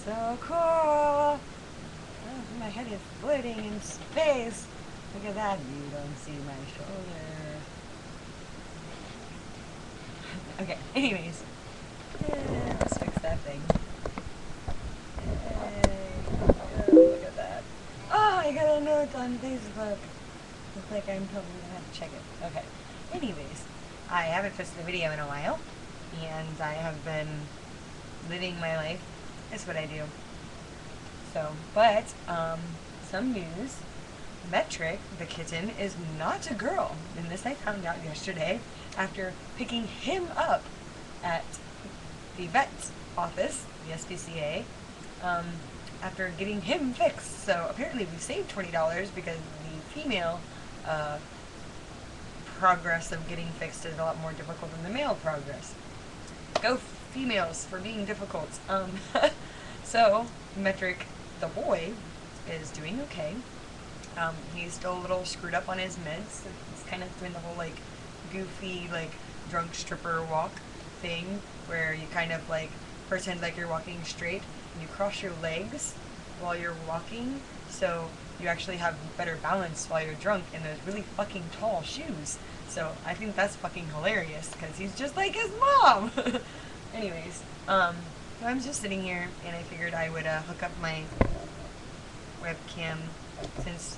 So cool! Oh, my head is floating in space. Look at that. You don't see my shoulder. Okay, anyways. Let's fix that thing. Hey, look at that. Oh, I got a note on Facebook. Looks like I'm probably gonna have to check it. Okay. Anyways, I haven't posted a video in a while, and I have been living my life. That's what I do. So, but, some news. Metric, the kitten, is not a girl. And this I found out yesterday after picking him up at the vet's office, the SPCA, after getting him fixed. So apparently we saved $20 because the female progress of getting fixed is a lot more difficult than the male progress. Go females for being difficult. So Metric, the boy, is doing okay. He's still a little screwed up on his meds. He's kind of doing the whole like goofy like drunk stripper walk thing where you kind of like pretend like you're walking straight and you cross your legs while you're walking, so you actually have better balance while you're drunk in those really fucking tall shoes. So I think that's fucking hilarious because he's just like his mom. Anyways, I'm just sitting here and I figured I would hook up my webcam since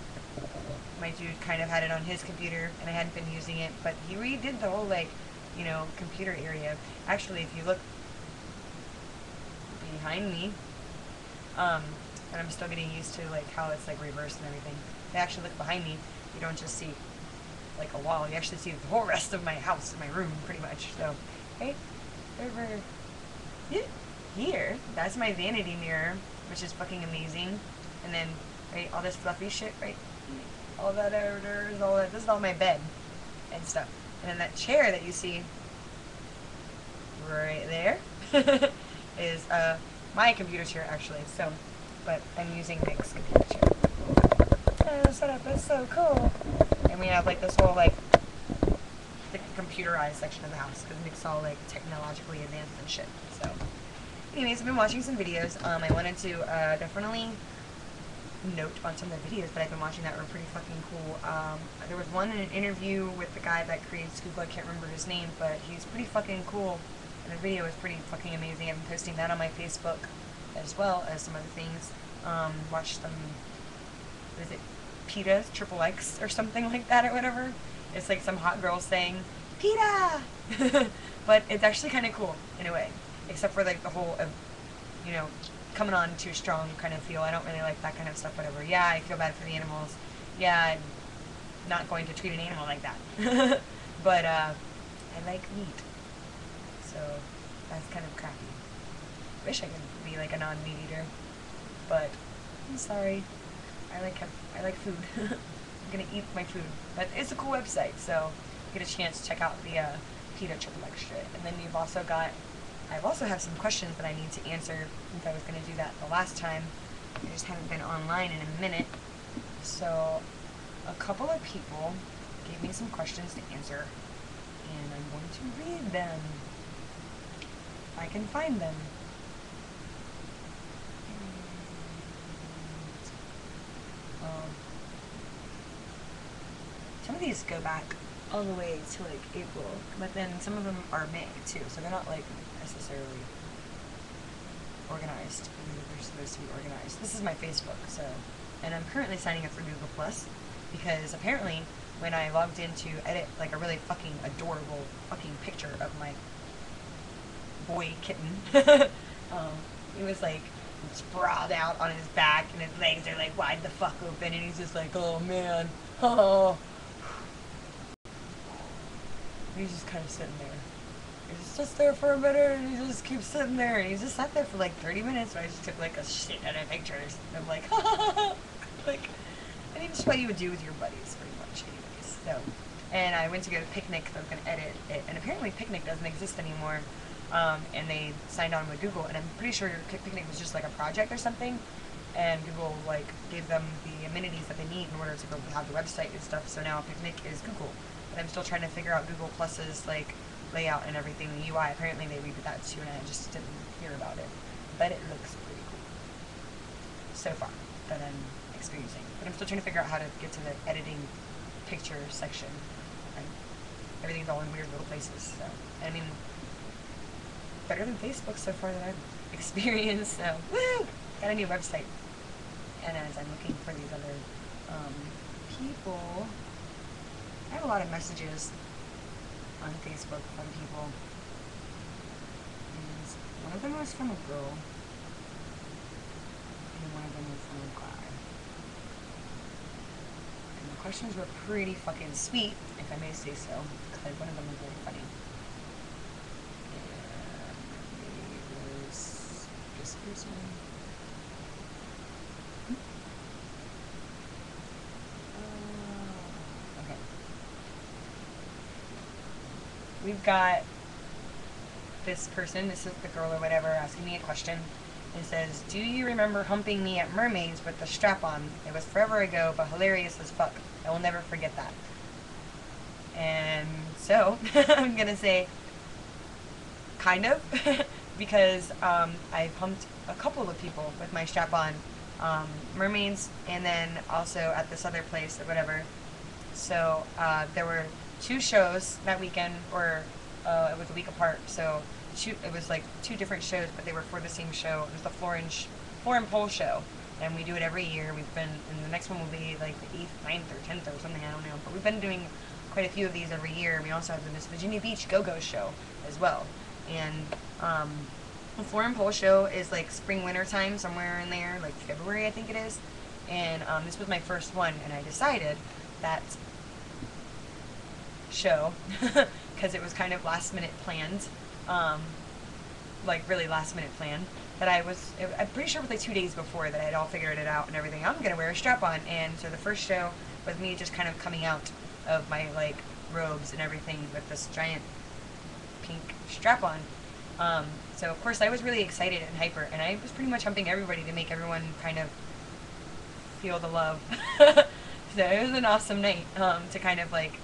my dude kind of had it on his computer and I hadn't been using it, but he redid the whole like, you know, computer area. Actually, if you look behind me, and I'm still getting used to like how it's like reversed and everything. If you actually look behind me, you don't just see like a wall, you actually see the whole rest of my house, my room, pretty much. So, hey, over here, that's my vanity mirror, which is fucking amazing. And then, right, all this fluffy shit, right, all that orders, all that, this is all my bed and stuff. And then that chair that you see right there is my computer chair actually. So, but I'm using Nick's computer chair. The setup is so cool. And we have like this whole like the computerized section of the house because Nick's all like technologically advanced and shit. So, anyways, I've been watching some videos. I wanted to definitely note on some of the videos that I've been watching that were pretty fucking cool. There was one in an interview with the guy that creates Google. I can't remember his name, but he's pretty fucking cool. And the video is pretty fucking amazing. I've been posting that on my Facebook as well as some other things. Watched some, what is it, PETA's, Triple X or something like that or whatever. It's like some hot girl saying, PETA! But it's actually kind of cool in a way. Except for like the whole, you know, coming on too strong kind of feel. I don't really like that kind of stuff, whatever. Yeah, I feel bad for the animals. Yeah, I'm not going to treat an animal like that. But, I like meat. So, that's kind of crappy. Wish I could be like a non-meat eater. But, I'm sorry. I like food. I'm gonna eat my food. But it's a cool website, so get a chance to check out the PETA Triple X shit. And then you've also got, I also have some questions that I need to answer since I was going to do that the last time. I just haven't been online in a minute. So a couple of people gave me some questions to answer, and I'm going to read them. If I can find them. Some of these go back all the way to like April, but then some of them are May too, so they're not like necessarily organized. They're supposed to be organized. This is my Facebook, so, and I'm currently signing up for Google Plus because apparently when I logged in to edit like a really fucking adorable fucking picture of my boy kitten, he was like sprawled out on his back and his legs are like wide the fuck open and he's just like, oh man, oh. He's just kind of sitting there. He's just there for a minute, and he just keeps sitting there, and he just sat there for like 30 minutes, and I just took like a shit ton of pictures, and I'm like, like, I think it's what you would do with your buddies, pretty much, anyways. So, and I went to go to Picnic, because I was going to edit it, and apparently Picnic doesn't exist anymore, and they signed on with Google, and I'm pretty sure Picnic was just like a project or something, and Google like gave them the amenities that they need in order to go have the website and stuff, so now Picnic is Google. But I'm still trying to figure out Google Plus's like layout and everything, the UI. Apparently they redid that too, and I just didn't hear about it. But it looks pretty cool. so far that I'm experiencing. But I'm still trying to figure out how to get to the editing picture section. And everything's all in weird little places. So, I mean, better than Facebook so far that I've experienced. So, woo! Got a new website. And as I'm looking for these other people, I have a lot of messages on Facebook from people. And one of them was from a girl, and one of them was from a guy. And the questions were pretty fucking sweet, if I may say so, because one of them was very funny. And maybe it was this person. Okay. We've got this person, this is the girl or whatever, asking me a question. It says, do you remember humping me at Mermaids with the strap on? It was forever ago, but hilarious as fuck. I will never forget that. And so, I'm gonna say, kind of, because I've humped a couple of people with my strap on. Mermaids, and then also at this other place or whatever. So, there were 2 shows that weekend, or it was a week apart, so it was like 2 different shows, but they were for the same show. It was the Floor and Pole show, and we do it every year. We've been, and the next one will be like the 8th, 9th, or 10th or something, I don't know, but we've been doing quite a few of these every year. We also have the Miss Virginia Beach Go-Go show as well, and the Floor and Pole show is like spring winter time, somewhere in there, like February I think it is, and this was my first one, and I decided that show, because it was kind of last minute planned, like really last minute planned, that I'm pretty sure it was like 2 days before that I had all figured it out and everything. I'm gonna wear a strap on, and so the first show was me just kind of coming out of my like robes and everything with this giant pink strap on. So of course I was really excited and hyper, and I was pretty much humping everybody to make everyone kind of feel the love. So it was an awesome night, to kind of like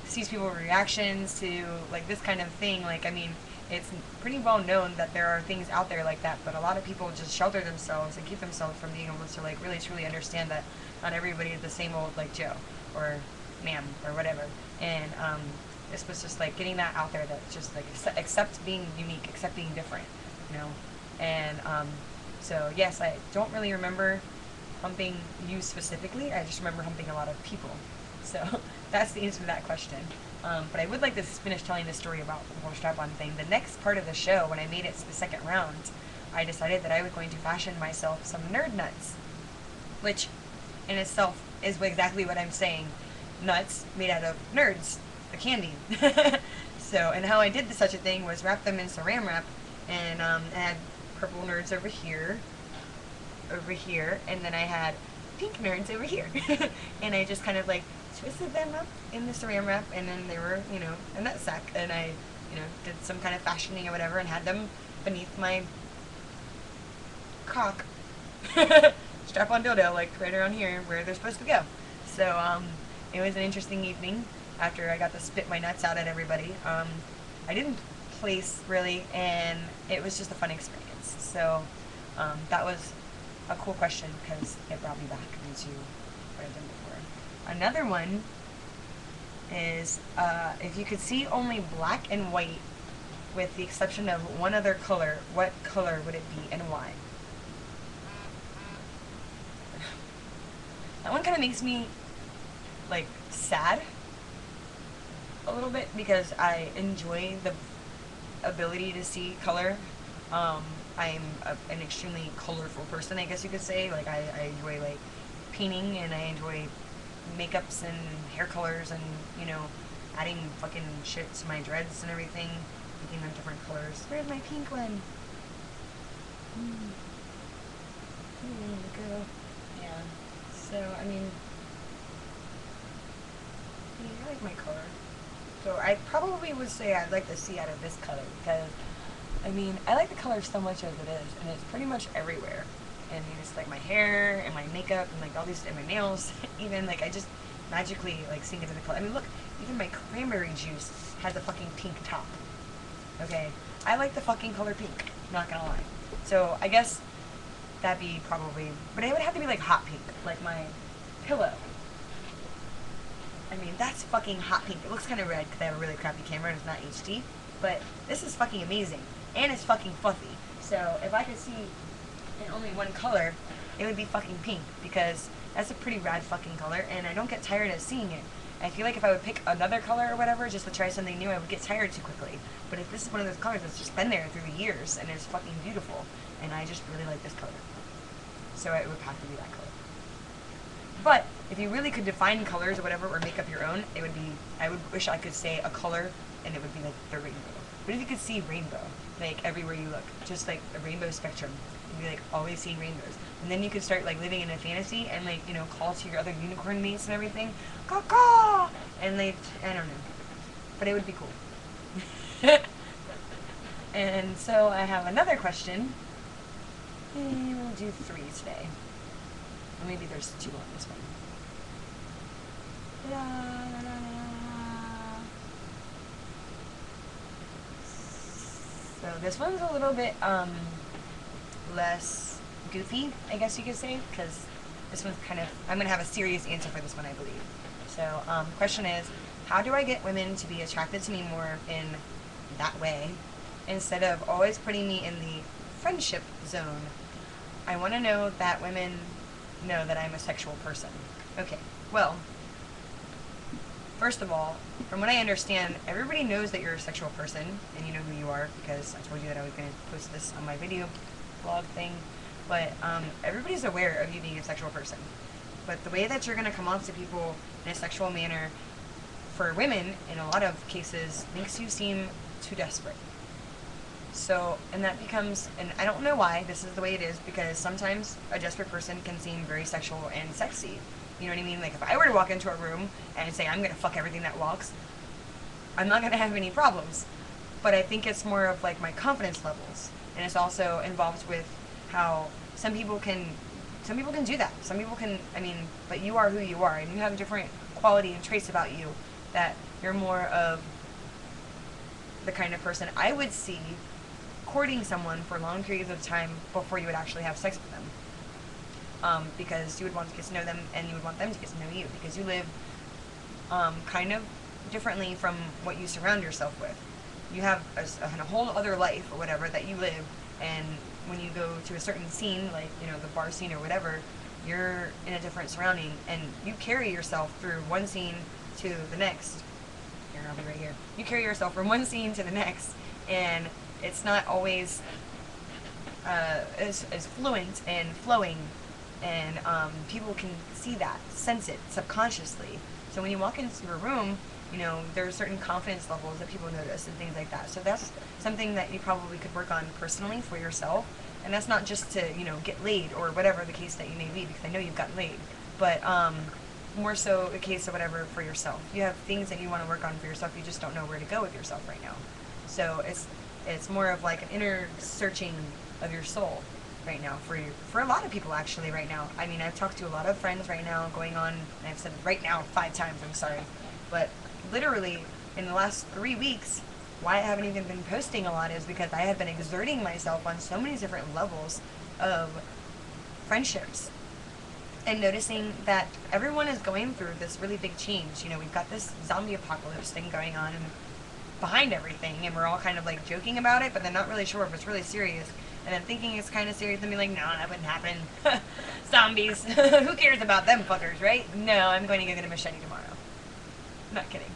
see people's reactions to like this kind of thing. Like, I mean, it's pretty well known that there are things out there like that, but a lot of people just shelter themselves and keep themselves from being able to like really truly understand that not everybody is the same old like Joe or ma'am or whatever. And this was just like getting that out there, that just like accept being unique, accept being different, you know. And so yes, I don't really remember humping you specifically. I just remember humping a lot of people. So that's the answer to that question. But I would like to finish telling the story about the whole strap-on thing. The next part of the show, when I made it to the second round, I decided that I was going to fashion myself some nerd nuts, which in itself is exactly what I'm saying. Nuts made out of nerds, the candy. So, and how I did such a thing was wrap them in saran wrap, and add purple nerds over here, and then I had pink nerds over here. And I just kind of like twisted them up in the saran wrap, and then they were, you know, a nut sack, and I, you know, did some kind of fashioning or whatever, and had them beneath my cock. Strap-on dildo, like right around here where they're supposed to go. So it was an interesting evening after I got to spit my nuts out at everybody. I didn't place really, and it was just a fun experience. So that was a cool question because it brought me back into what I've done before. Another one is if you could see only black and white with the exception of one other color, what color would it be and why? That one kind of makes me like sad a little bit because I enjoy the ability to see color. I'm an extremely colorful person, I guess you could say. Like I enjoy like painting, and I enjoy makeups and hair colors, and you know, adding fucking shit to my dreads and everything, making them different colors. Where's my pink one? Girl. Yeah. So I mean, I like my color. So I probably would say I'd like to see out of this color because, I mean, I like the color so much as it is, and it's pretty much everywhere. And it's like my hair and my makeup and like all these, and my nails, even like I just magically like sink into the color. I mean, look, even my cranberry juice has a fucking pink top. Okay, I like the fucking color pink. Not gonna lie. So I guess That'd be probably, but it would have to be like hot pink, like my pillow. I mean, that's fucking hot pink. It looks kind of red because I have a really crappy camera and it's not HD, but this is fucking amazing. And it's fucking fluffy. So if I could see in only one color, it would be fucking pink, because that's a pretty rad fucking color, and I don't get tired of seeing it. I feel like if I would pick another color or whatever just to try something new, I would get tired too quickly. But if this is one of those colors that's just been there through the years and it's fucking beautiful, and I just really like this color, so it would have to be that color. But if you really could define colors or whatever, or make up your own, it would be, I would wish I could say a color and it would be like the rainbow. What if you could see rainbow, like everywhere you look, just like a rainbow spectrum? You'd be like always seeing rainbows. And then you could start like living in a fantasy and like, you know, call to your other unicorn mates and everything, caw, and they, I don't know, but it would be cool. And so I have another question, and we'll do 3 today. Or maybe there's 2 on this one. So this one's a little bit less goofy, I guess you could say, because this one's kind of, I'm going to have a serious answer for this one, I believe. So the question is, how do I get women to be attracted to me more in that way, instead of always putting me in the friendship zone? I want to know that women know that I'm a sexual person. Okay, well, first of all, from what I understand, everybody knows that you're a sexual person, and you know who you are, because I told you that I was going to post this on my video blog thing, but everybody's aware of you being a sexual person. But the way that you're going to come off to people in a sexual manner, for women, in a lot of cases, makes you seem too desperate. So, and that becomes, and I don't know why this is the way it is, because sometimes a desperate person can seem very sexual and sexy. You know what I mean? Like if I were to walk into a room and say I'm going to fuck everything that walks, I'm not going to have any problems. But I think it's more of like my confidence levels, and it's also involved with how some people can do that. Some people can, I mean, but you are who you are, and you have different quality and traits about you that you're more of the kind of person I would see courting someone for long periods of time before you would actually have sex with them. Because you would want to get to know them, and you would want them to get to know you, because you live kind of differently from what you surround yourself with. You have a whole other life or whatever that you live, and when you go to a certain scene, like, you know, the bar scene or whatever, you're in a different surrounding, and you carry yourself through one scene to the next. Here, I'll be right here. You carry yourself from one scene to the next, and it's not always as fluent and flowing, and people can see that, sense it subconsciously. So when you walk into a room, you know, there are certain confidence levels that people notice and things like that. So that's something that you probably could work on personally for yourself. And that's not just to, you know, get laid or whatever the case that you may be, because I know you've gotten laid, but more so a case of whatever for yourself. You have things that you want to work on for yourself, you just don't know where to go with yourself right now. So it's more of like an inner searching of your soul right now for a lot of people actually right now. I mean, I've talked to a lot of friends right now going on, and I've said right now 5 times, I'm sorry, but literally in the last 3 weeks, why I haven't even been posting a lot is because I have been exerting myself on so many different levels of friendships, and noticing that everyone is going through this really big change. You know, we've got this zombie apocalypse thing going on and behind everything, and we're all kind of like joking about it, but then not really sure if it's really serious, and then thinking it's kind of serious and be like, no, that wouldn't happen. Zombies. Who cares about them fuckers, right? No, I'm going to go get a machete tomorrow. Not kidding.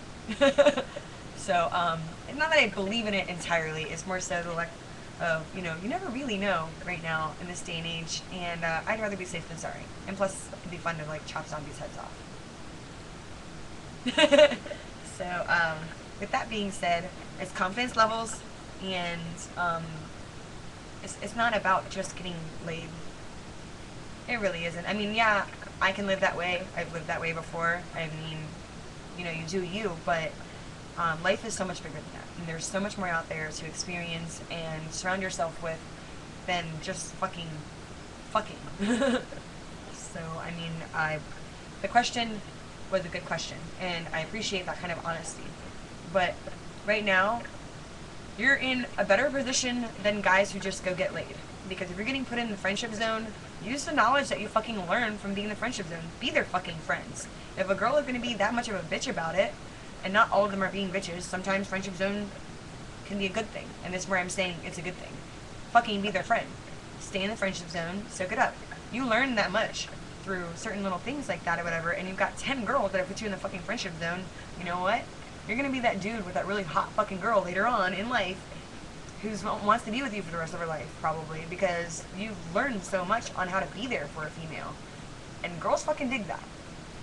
So, not that I believe in it entirely, it's more so the like of, you know, you never really know right now in this day and age, and I'd rather be safe than sorry. And plus, it'd be fun to like chop zombies' heads off. So, with that being said, it's confidence levels, and it's not about just getting laid. It really isn't. I mean, yeah, I can live that way. I've lived that way before. I mean, you know, you do you, but life is so much bigger than that. And there's so much more out there to experience and surround yourself with than just fucking. So, I mean, the question was a good question, and I appreciate that kind of honesty. But right now, you're in a better position than guys who just go get laid. Because if you're getting put in the friendship zone, use the knowledge that you fucking learn from being in the friendship zone. Be their fucking friends. If a girl is going to be that much of a bitch about it, and not all of them are being bitches, sometimes friendship zone can be a good thing. And this is where I'm saying it's a good thing. Fucking be their friend. Stay in the friendship zone, soak it up. You learn that much through certain little things like that or whatever, and you've got 10 girls that have put you in the fucking friendship zone. You know what? You're going to be that dude with that really hot fucking girl later on in life who wants to be with you for the rest of her life, probably, because you've learned so much on how to be there for a female. And girls fucking dig that.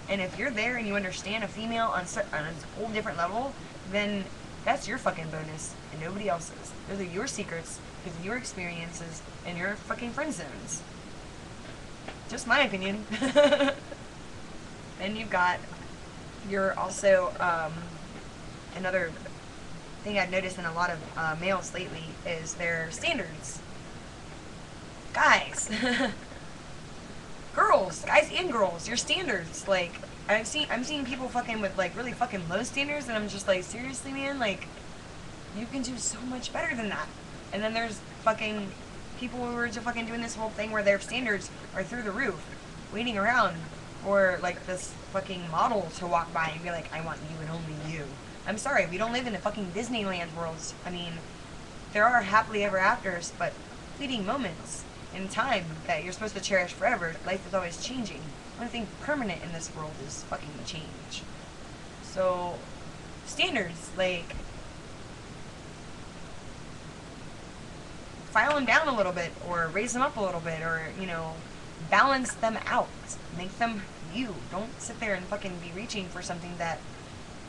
And if you're there and you understand a female on a whole different level, then that's your fucking bonus and nobody else's. Those are your secrets because of your experiences and your fucking friend zones. Just my opinion. Then you've got, you're also, another thing I've noticed in a lot of males lately is their standards. Guys. Girls, guys and girls, your standards. Like, I'm seeing people fucking with like really fucking low standards, and I'm just like, seriously, man, like, you can do so much better than that. And then there's fucking people who are just fucking doing this whole thing where their standards are through the roof, waiting around for like this fucking model to walk by and be like, I want you and only you. I'm sorry, we don't live in a fucking Disneyland world. I mean, there are happily ever afters, but fleeting moments in time that you're supposed to cherish forever. Life is always changing. The only thing permanent in this world is fucking change. So, standards, like, file them down a little bit, or raise them up a little bit, or, you know, balance them out. Make them you. Don't sit there and fucking be reaching for something that,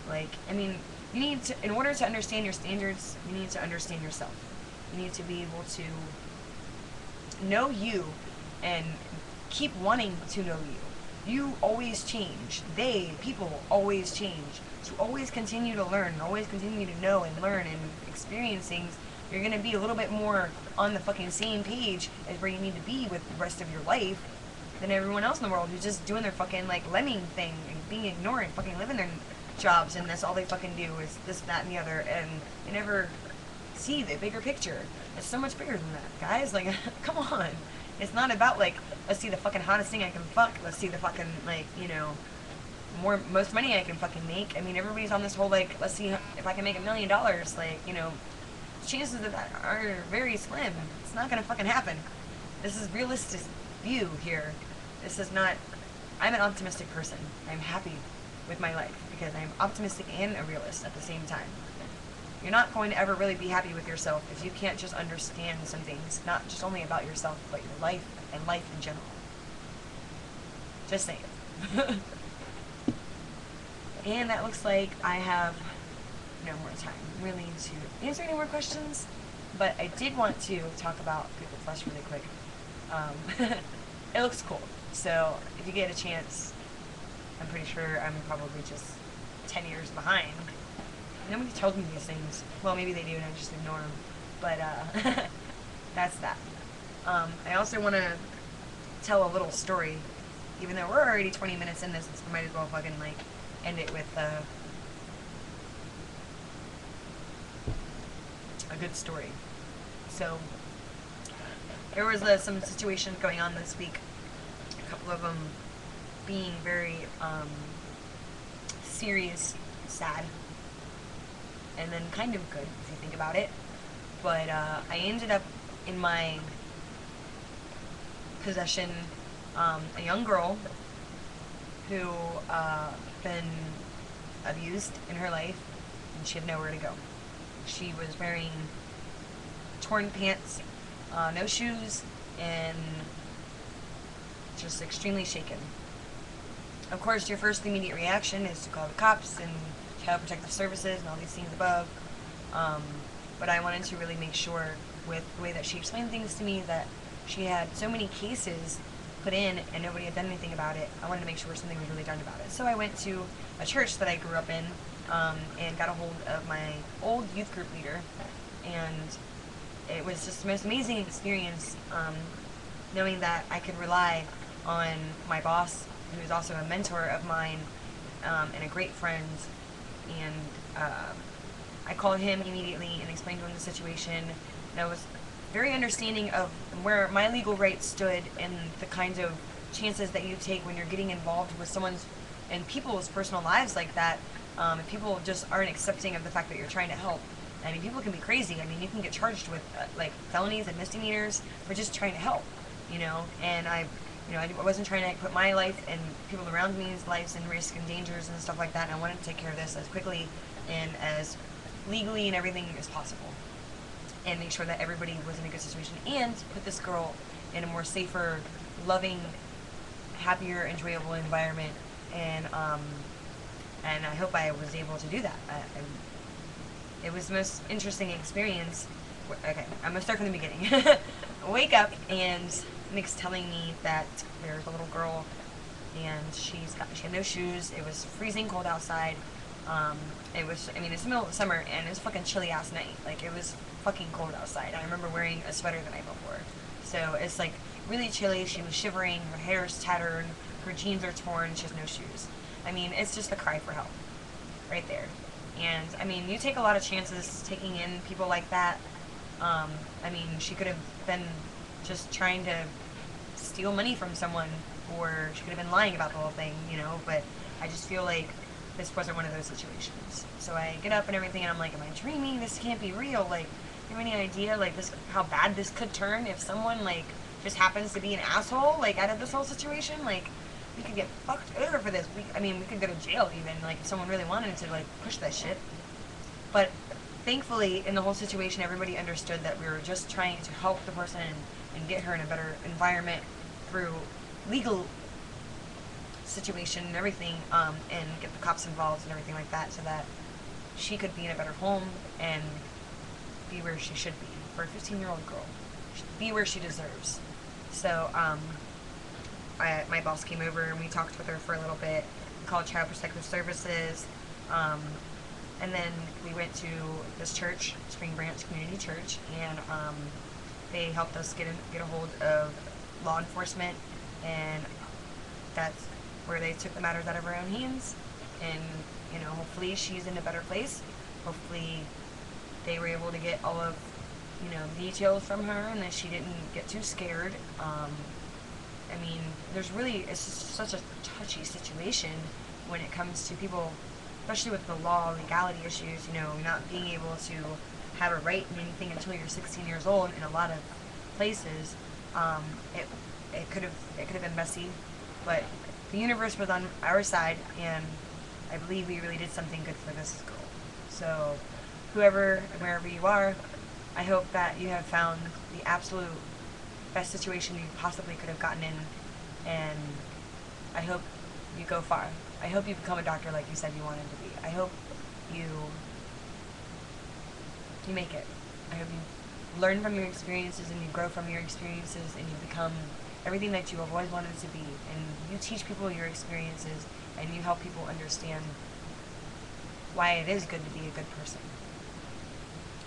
like, I mean, you need to, in order to understand your standards, you need to understand yourself. You need to be able to know you and keep wanting to know you. You always change. People always change. So always continue to learn, always continue to know and learn and experience things. You're going to be a little bit more on the fucking same page as where you need to be with the rest of your life than everyone else in the world who's just doing their fucking, like, lemming thing and being ignorant, fucking living their jobs, and that's all they fucking do is this, that, and the other, and they never see the bigger picture. It's so much bigger than that, guys. Like, come on. It's not about, like, let's see the fucking hottest thing I can fuck. Let's see the fucking, like, you know, most money I can fucking make. I mean, everybody's on this whole, like, let's see if I can make $1 million. Like, you know, chances of that are very slim. It's not gonna fucking happen. This is realistic view here. This is not, I'm an optimistic person. I'm happy with my life because I'm optimistic and a realist at the same time. You're not going to ever really be happy with yourself if you can't just understand some things, not just only about yourself, but your life and life in general. Just saying. And that looks like I have no more time really to answer any more questions, but I did want to talk about Google Plus really quick. It looks cool, so if you get a chance, I'm pretty sure I'm probably just 10 years behind. Nobody told me these things. Well, maybe they do and I just ignore them. But, that's that. I also want to tell a little story. Even though we're already 20 minutes in this, we might as well fucking, like, end it with, a good story. So, there was some situations going on this week. A couple of them being very, serious, sad, and then kind of good if you think about it. But I ended up in my possession a young girl who been abused in her life, and she had nowhere to go. She was wearing torn pants, no shoes, and just extremely shaken. Of course, your first immediate reaction is to call the cops and Child Protective Services and all these things above. But I wanted to really make sure with the way that she explained things to me that she had so many cases put in and nobody had done anything about it. I wanted to make sure something was really done about it. So I went to a church that I grew up in and got a hold of my old youth group leader, and it was just the most amazing experience knowing that I could rely on my boss, who is also a mentor of mine and a great friend, and I called him immediately and explained to him the situation, and I was very understanding of where my legal rights stood and the kinds of chances that you take when you're getting involved with someone's and people's personal lives like that. If people just aren't accepting of the fact that you're trying to help. I mean, people can be crazy. I mean, you can get charged with like felonies and misdemeanors for just trying to help, you know. And I wasn't trying to put my life and people around me's lives in risk and dangers and stuff like that. And I wanted to take care of this as quickly and as legally and everything as possible, and make sure that everybody was in a good situation, and put this girl in a more safer, loving, happier, enjoyable environment. And I hope I was able to do that. It was the most interesting experience. Okay, I'm gonna start from the beginning. Wake up and Nick's telling me that there's a little girl and she had no shoes. It was freezing cold outside. It's the middle of the summer and it was fucking chilly ass night. Like, it was fucking cold outside. I remember wearing a sweater the night before. So it's like really chilly. She was shivering. Her hair's tattered. Her jeans are torn. She has no shoes. I mean, it's just a cry for help right there. And I mean, you take a lot of chances taking in people like that. I mean, she could have been just trying to steal money from someone, or she could have been lying about the whole thing, you know. But I just feel like this wasn't one of those situations. So I get up and everything, and I'm like, am I dreaming? This can't be real. Like, do you have any idea, like, this, how bad this could turn if someone, like, just happens to be an asshole, like, out of this whole situation? Like, we could get fucked over for this. We could go to jail even, like, if someone really wanted to, like, push that shit. But thankfully, in the whole situation, everybody understood that we were just trying to help the person and get her in a better environment through legal situation and everything, and get the cops involved and everything like that, so that she could be in a better home and be where she should be for a 15-year-old girl. Be where she deserves. So, my boss came over and we talked with her for a little bit. We called Child Protective Services, and then we went to this church, Spring Branch Community Church, and they helped us get a hold of law enforcement, and that's where they took the matters out of our own hands. And, you know, hopefully she's in a better place. Hopefully they were able to get all of, you know, details from her, and that she didn't get too scared. I mean, it's just such a touchy situation when it comes to people, especially with the law, legality issues, you know, not being able to have a right in anything until you're 16 years old in a lot of places. It could have been messy, but the universe was on our side, and I believe we really did something good for this girl. So, whoever and wherever you are, I hope that you have found the absolute best situation you possibly could have gotten in, and I hope you go far. I hope you become a doctor like you said you wanted to be. I hope you make it. I hope you learn from your experiences and you grow from your experiences and you become everything that you have always wanted to be, and you teach people your experiences and you help people understand why it is good to be a good person.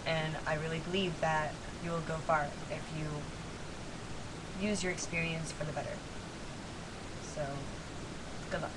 And I really believe that you will go far if you use your experience for the better. So, good luck.